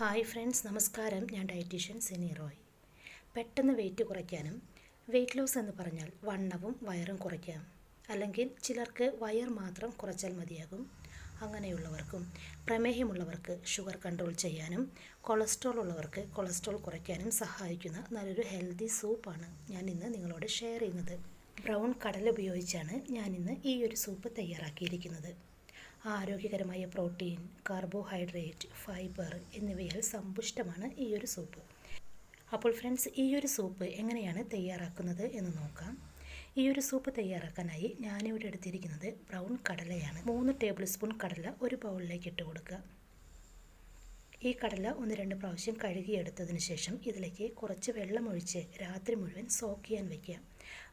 Hi friends, നമസ്കാരം. ഞാൻ dietitian Sini Roy. പെട്ടെന്ന് വെയിറ്റ് കുറയ്ക്കാനും വെയിറ്റ് ലോസ് എന്ന് പറഞ്ഞാൽ വണ്ണവും വയറും കുറയ്ക്കാം. അല്ലെങ്കിൽ ചിലർക്ക് വയർ മാത്രം കുറച്ചാൽ മതിയാകും. അങ്ങനെയുള്ളവർക്കും പ്രമേഹമുള്ളവർക്ക് ഷുഗർ കൺട്രോൾ ചെയ്യാനും കൊളസ്ട്രോൾ ഉള്ളവർക്ക് കൊളസ്ട്രോൾ കുറയ്ക്കാനും സഹായിക്കുന്ന നല്ലൊരു ഹെൽത്തി സൂപ്പാണ് ഞാൻ ഇന്ന് നിങ്ങളോട് ഷെയർ ചെയ്യുന്നത്. ബ്രൗൺ കടല ഉപയോഗിച്ചാണ് ഞാനിന്ന് ഈ ഒരു സൂപ്പ് തയ്യാറാക്കിയിരിക്കുന്നത്. ആരോഗ്യകരമായ പ്രോട്ടീൻ, കാർബോഹൈഡ്രേറ്റ്, ഫൈബർ എന്നിവയാൽ സമ്പുഷ്ടമാണ് ഈ ഒരു സൂപ്പ്. അപ്പോൾ ഫ്രണ്ട്സ്, ഈ ഒരു സൂപ്പ് എങ്ങനെയാണ് തയ്യാറാക്കുന്നത് എന്ന് നോക്കാം. ഈ ഒരു സൂപ്പ് തയ്യാറാക്കാനായി ഞാനിവിടെ എടുത്തിരിക്കുന്നത് ബ്രൗൺ കടലയാണ്. 3 ടേബിൾ സ്പൂൺ കടല ഒരു ബൗളിലേക്ക് ഇട്ട് കൊടുക്കുക. ഈ കടല 1-2 പ്രാവശ്യം കഴുകിയെടുത്തതിന് ശേഷം ഇതിലേക്ക് കുറച്ച് വെള്ളമൊഴിച്ച് രാത്രി മുഴുവൻ സോക്ക് ചെയ്യാൻ വയ്ക്കുക.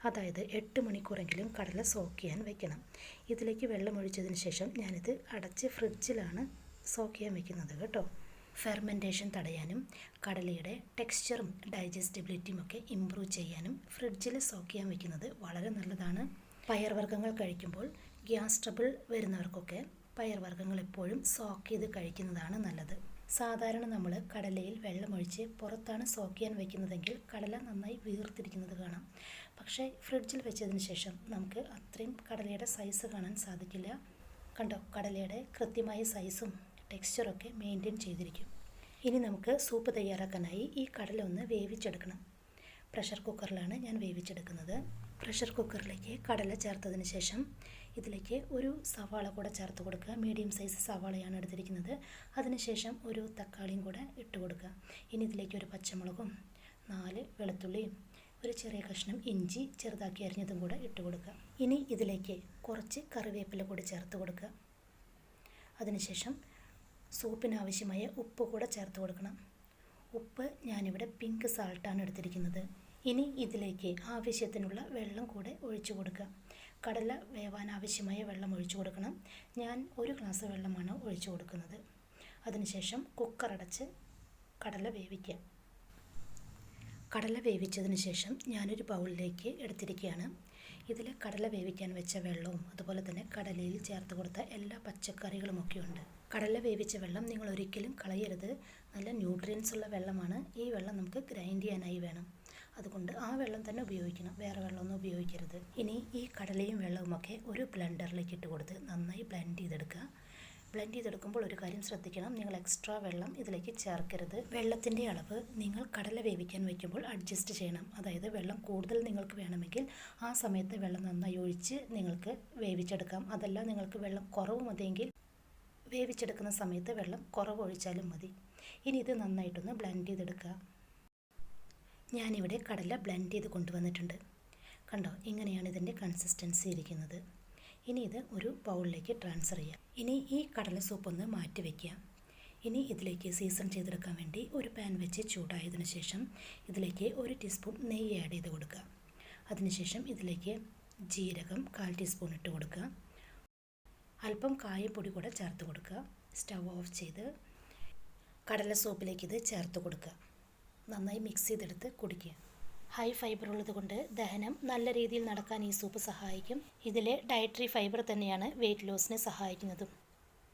അതായത് 8 മണിക്കൂറെങ്കിലും കടല സോക്ക് ചെയ്യാൻ വയ്ക്കണം. ഇതിലേക്ക് വെള്ളമൊഴിച്ചതിന് ശേഷം ഞാനിത് അടച്ച് ഫ്രിഡ്ജിലാണ് സോക്ക് ചെയ്യാൻ വയ്ക്കുന്നത് കേട്ടോ. ഫെർമെൻറ്റേഷൻ തടയാനും കടലയുടെ ടെക്സ്ചറും ഡൈജസ്റ്റബിലിറ്റിയും ഒക്കെ ഇമ്പ്രൂവ് ചെയ്യാനും ഫ്രിഡ്ജിൽ സോക്ക് ചെയ്യാൻ വയ്ക്കുന്നത് വളരെ നല്ലതാണ്. പയർവർഗ്ഗങ്ങൾ കഴിക്കുമ്പോൾ ഗ്യാസ് ട്രബിൾ വരുന്നവർക്കൊക്കെ പയർവർഗ്ഗങ്ങൾ എപ്പോഴും സോക്ക് ചെയ്ത് കഴിക്കുന്നതാണ് നല്ലത്. സാധാരണ നമ്മൾ കടലയിൽ വെള്ളമൊഴിച്ച് പുറത്താണ് സോക്ക് ചെയ്യാൻ വയ്ക്കുന്നതെങ്കിൽ കടല നന്നായി വീർത്തിരിക്കുന്നത് കാണാം. പക്ഷേ ഫ്രിഡ്ജിൽ വെച്ചതിന് ശേഷം നമുക്ക് അത്രയും കടലയുടെ സൈസ് കാണാൻ സാധിക്കില്ല. കണ്ടോ, കടലയുടെ കൃത്യമായ സൈസും ടെക്സ്ചറൊക്കെ മെയിൻറ്റെയിൻ ചെയ്തിരിക്കും. ഇനി നമുക്ക് സൂപ്പ് തയ്യാറാക്കാനായി ഈ കടല ഒന്ന് വേവിച്ചെടുക്കണം. പ്രഷർ കുക്കറിലാണ് ഞാൻ വേവിച്ചെടുക്കുന്നത്. പ്രഷർ കുക്കറിലേക്ക് കടല ചേർത്തതിന് ശേഷം ഇതിലേക്ക് ഒരു സവാള കൂടെ ചേർത്ത് കൊടുക്കുക. മീഡിയം സൈസ് സവാളയാണ് എടുത്തിരിക്കുന്നത്. അതിനുശേഷം ഒരു തക്കാളിയും കൂടെ ഇട്ട് കൊടുക്കുക. ഇനി ഇതിലേക്ക് ഒരു പച്ചമുളകും 4 വെളുത്തുള്ളിയും ഒരു ചെറിയ കഷ്ണം ഇഞ്ചി ചെറുതാക്കി അരിഞ്ഞതും കൂടെ ഇട്ട് കൊടുക്കുക. ഇനി ഇതിലേക്ക് കുറച്ച് കറിവേപ്പില കൂടി ചേർത്ത് കൊടുക്കുക. അതിനുശേഷം സൂപ്പിനാവശ്യമായ ഉപ്പ് കൂടെ ചേർത്ത് കൊടുക്കണം. ഉപ്പ് ഞാനിവിടെ പിങ്ക് സാൾട്ടാണ് എടുത്തിരിക്കുന്നത്. ഇനി ഇതിലേക്ക് ആവശ്യത്തിനുള്ള വെള്ളം കൂടെ ഒഴിച്ചു കൊടുക്കുക. കടല വേവാൻ ആവശ്യമായ വെള്ളം ഒഴിച്ചു കൊടുക്കണം. ഞാൻ 1 ഗ്ലാസ് വെള്ളമാണ് ഒഴിച്ചു കൊടുക്കുന്നത്. അതിനുശേഷം കുക്കർ അടച്ച് കടല വേവിക്കുക. കടല വേവിച്ചതിന് ശേഷം ഞാനൊരു ബൗളിലേക്ക് എടുത്തിരിക്കുകയാണ്. ഇതിൽ കടല വേവിക്കാൻ വെച്ച വെള്ളവും അതുപോലെ തന്നെ കടലയിൽ ചേർത്ത് കൊടുത്ത എല്ലാ പച്ചക്കറികളുമൊക്കെ ഉണ്ട്. കടല വേവിച്ച വെള്ളം നിങ്ങൾ ഒരിക്കലും കളയരുത്. നല്ല ന്യൂട്രിയൻസ് ഉള്ള വെള്ളമാണ്. ഈ വെള്ളം നമുക്ക് ഗ്രൈൻഡ് ചെയ്യാനായി വേണം. അതുകൊണ്ട് ആ വെള്ളം തന്നെ ഉപയോഗിക്കണം, വേറെ വെള്ളമൊന്നും ഉപയോഗിക്കരുത്. ഇനി ഈ കടലയും വെള്ളവുമൊക്കെ ഒരു ബ്ലെൻഡറിലേക്ക് ഇട്ട് കൊടുത്ത് നന്നായി ബ്ലെൻഡ് ചെയ്തെടുക്കുക. ബ്ലെൻഡ് ചെയ്തെടുക്കുമ്പോൾ ഒരു കാര്യം ശ്രദ്ധിക്കണം, നിങ്ങൾ എക്സ്ട്രാ വെള്ളം ഇതിലേക്ക് ചേർക്കരുത്. വെള്ളത്തിൻ്റെ അളവ് നിങ്ങൾ കടല വേവിക്കാൻ വയ്ക്കുമ്പോൾ അഡ്ജസ്റ്റ് ചെയ്യണം. അതായത് വെള്ളം കൂടുതൽ നിങ്ങൾക്ക് വേണമെങ്കിൽ ആ സമയത്ത് വെള്ളം നന്നായി ഒഴിച്ച് നിങ്ങൾക്ക് വേവിച്ചെടുക്കാം. അതല്ല നിങ്ങൾക്ക് വെള്ളം കുറവ് മതിയെങ്കിൽ വേവിച്ചെടുക്കുന്ന സമയത്ത് വെള്ളം കുറവ് ഒഴിച്ചാലും മതി. ഇനി ഇത് നന്നായിട്ടൊന്ന് ബ്ലെൻഡ് ചെയ്തെടുക്കുക. ഞാനിവിടെ കടല ബ്ലെൻഡ് ചെയ്ത് കൊണ്ടുവന്നിട്ടുണ്ട്. കണ്ടോ, ഇങ്ങനെയാണ് ഇതിൻ്റെ കൺസിസ്റ്റൻസി ഇരിക്കുന്നത്. ഇനി ഇത് ഒരു ബൗളിലേക്ക് ട്രാൻസ്ഫർ ചെയ്യാം. ഇനി ഈ കടല സൂപ്പ് ഒന്ന് മാറ്റി വയ്ക്കുക. ഇനി ഇതിലേക്ക് സീസൺ ചെയ്തെടുക്കാൻ വേണ്ടി ഒരു പാൻ വെച്ച് ചൂടായതിനു ശേഷം ഇതിലേക്ക് 1 ടീസ്പൂൺ നെയ്യ് ആഡ് ചെയ്ത് കൊടുക്കുക. അതിനുശേഷം ഇതിലേക്ക് ജീരകം 1/4 ടീസ്പൂൺ ഇട്ട് കൊടുക്കുക. അല്പം കായപ്പൊടി കൂടെ ചേർത്ത് കൊടുക്കുക. സ്റ്റവ് ഓഫ് ചെയ്ത് കടല സൂപ്പിലേക്ക് ഇത് ചേർത്ത് കൊടുക്കുക. നന്നായി മിക്സ് ചെയ്തെടുത്ത് കുടിക്കുക. ഹൈ ഫൈബർ ഉള്ളത് കൊണ്ട് ദഹനം നല്ല രീതിയിൽ നടക്കാൻ ഈ സൂപ്പ് സഹായിക്കും. ഇതിലെ ഡയറ്ററി ഫൈബർ തന്നെയാണ് വെയിറ്റ് ലോസിനെ സഹായിക്കുന്നതും.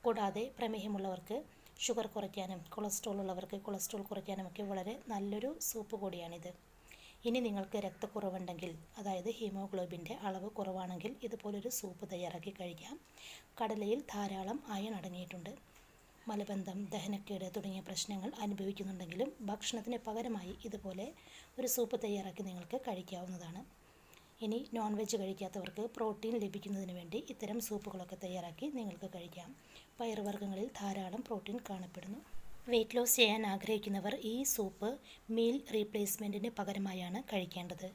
കൂടാതെ പ്രമേഹമുള്ളവർക്ക് ഷുഗർ കുറയ്ക്കാനും കൊളസ്ട്രോൾ ഉള്ളവർക്ക് കൊളസ്ട്രോൾ കുറയ്ക്കാനുമൊക്കെ വളരെ നല്ലൊരു സൂപ്പ് കൂടിയാണിത്. ഇനി നിങ്ങൾക്ക് രക്തക്കുറവുണ്ടെങ്കിൽ, അതായത് ഹീമോഗ്ലോബിൻ്റെ അളവ് കുറവാണെങ്കിൽ ഇതുപോലൊരു സൂപ്പ് തയ്യാറാക്കി കഴിക്കാം. കടലയിൽ ധാരാളം അയൺ അടങ്ങിയിട്ടുണ്ട്. മലബന്ധം, ദഹനക്കേട് തുടങ്ങിയ പ്രശ്നങ്ങൾ അനുഭവിക്കുന്നുണ്ടെങ്കിലും ഭക്ഷണത്തിന് പകരമായി ഇതുപോലെ ഒരു സൂപ്പ് തയ്യാറാക്കി നിങ്ങൾക്ക് കഴിക്കാവുന്നതാണ്. ഇനി നോൺ വെജ് കഴിക്കാത്തവർക്ക് പ്രോട്ടീൻ ലഭിക്കുന്നതിന് വേണ്ടി ഇത്തരം സൂപ്പുകളൊക്കെ തയ്യാറാക്കി നിങ്ങൾക്ക് കഴിക്കാം. പയറുവർഗ്ഗങ്ങളിൽ ധാരാളം പ്രോട്ടീൻ കാണപ്പെടുന്നു. വെയിറ്റ് ലോസ് ചെയ്യാൻ ആഗ്രഹിക്കുന്നവർ ഈ സൂപ്പ് മീൽ റീപ്ലേസ്മെൻറ്റിന് പകരമായാണ് കഴിക്കേണ്ടത്.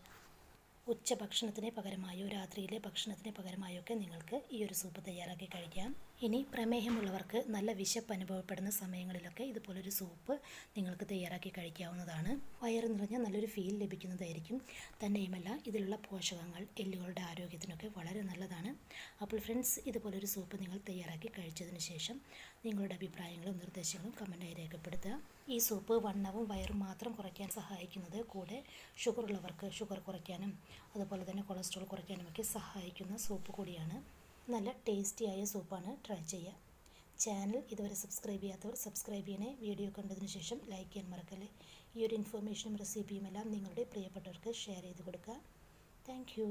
ഉച്ചഭക്ഷണത്തിന് പകരമായോ രാത്രിയിലെ ഭക്ഷണത്തിന് പകരമായോ ഒക്കെ നിങ്ങൾക്ക് ഈ ഒരു സൂപ്പ് തയ്യാറാക്കി കഴിക്കാം. ഇനി പ്രമേഹമുള്ളവർക്ക് നല്ല വിശപ്പ് അനുഭവപ്പെടുന്ന സമയങ്ങളിലൊക്കെ ഇതുപോലൊരു സൂപ്പ് നിങ്ങൾക്ക് തയ്യാറാക്കി കഴിക്കാവുന്നതാണ്. വയറ് നിറഞ്ഞ നല്ലൊരു ഫീൽ ലഭിക്കുന്നതായിരിക്കും. തന്നെയുമല്ല, ഇതിലുള്ള പോഷകങ്ങൾ എല്ലുകളുടെ ആരോഗ്യത്തിനൊക്കെ വളരെ നല്ലതാണ്. അപ്പോൾ ഫ്രണ്ട്സ്, ഇതുപോലൊരു സൂപ്പ് നിങ്ങൾ തയ്യാറാക്കി കഴിച്ചതിന് ശേഷം നിങ്ങളുടെ അഭിപ്രായങ്ങളും നിർദ്ദേശങ്ങളും കമൻറ്റായി രേഖപ്പെടുത്തുക. ഈ സൂപ്പ് വണ്ണവും വയറും മാത്രം കുറയ്ക്കാൻ സഹായിക്കുന്നത് കൂടെ ഷുഗർ ഉള്ളവർക്ക് ഷുഗർ കുറയ്ക്കാനും അതുപോലെ തന്നെ കൊളസ്ട്രോൾ കുറയ്ക്കാനുമൊക്കെ സഹായിക്കുന്ന സൂപ്പ് കൂടിയാണ്. നല്ല ടേസ്റ്റിയായ സൂപ്പാണ്. ട്രൈ ചെയ്യുക. ചാനൽ ഇതുവരെ സബ്സ്ക്രൈബ് ചെയ്യാത്തവർ സബ്സ്ക്രൈബ് ചെയ്യണേ. വീഡിയോ കണ്ടതിന് ശേഷം ലൈക്ക് ചെയ്യാൻ മറക്കല്ലേ. ഈ ഒരു ഇൻഫോർമേഷനും റെസിപ്പിയുമെല്ലാം നിങ്ങളുടെ പ്രിയപ്പെട്ടവർക്ക് ഷെയർ ചെയ്ത് കൊടുക്കുക. Thank you.